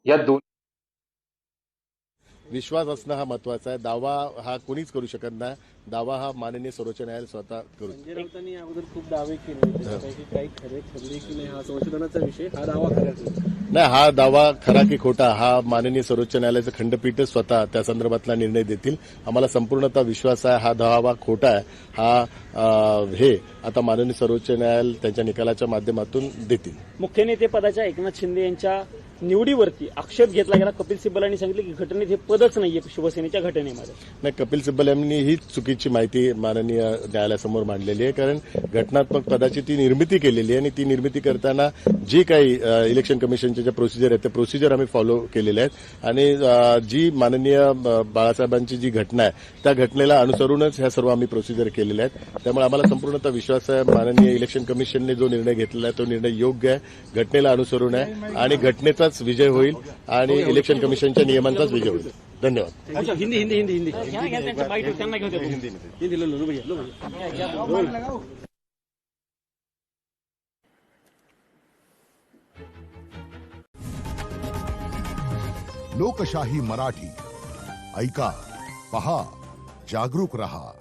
या दोन विश्वास असणं हा महत्वाचा आहे. दावा हा कोणीच करू शकत नाही. दावा हा माननीय सर्वोच्च न्यायालय स्वतः करू शकतो. संजय राऊतांनी अगोदर खूप दावे केले, त्याच्यापैकी काही खरे ठरले की नाही हा संशोधनाचा विषय, हा दावा करायचा नाही, हा दावा खरा की खोटा हा माननीय सर्वोच्च न्यायालयाचं खंडपीठ स्वतः त्या संदर्भातला निर्णय देतील. आम्हाला संपूर्णतः विश्वास आहे. हा दावा खोटा आहे हे आता माननीय सर्वोच्च न्यायालय त्यांच्या निकालाच्या माध्यमातून देतील. मुख्य नेते पदाच्या एकनाथ शिंदे यांच्या निवडीवरती आक्षेप घेतला गेला. कपिल सिब्बल यांनी सांगितलं की घटनेत हे पदच नाहीये शिवसेनेच्या घटनेमध्ये. नाही, कपिल सिब्बल यांनी ही चुकीची माहिती माननीय न्यायालयासमोर मांडलेली आहे. कारण घटनात्मक पदाची ती निर्मिती केलेली आहे आणि ती निर्मिती करताना जी काही इलेक्शन कमिशनच्या ज्या प्रोसिजर आहेत त्या प्रोसिजर आम्ही फॉलो केलेल्या आहेत आणि जी माननीय बाळासाहेबांची जी घटना आहे त्या घटनेला अनुसरूनच ह्या सर्व आम्ही प्रोसिजर केलेल्या आहेत. त्यामुळे आम्हाला संपूर्णतः विश्वास आहे माननीय इलेक्शन कमिशनने जो निर्णय घेतलेला आहे तो निर्णय योग्य आहे, घटनेला अनुसरून आहे आणि घटनेचाच विजय होईल आणि इलेक्शन कमिशनच्या नियमांचाच विजय होईल. धन्यवाद. हिंदी हिंदी हिंदी हिंदी हिंदी लो भैया लो भैया. लोकशाही मराठी ऐका, पहा, जागरूक रहा.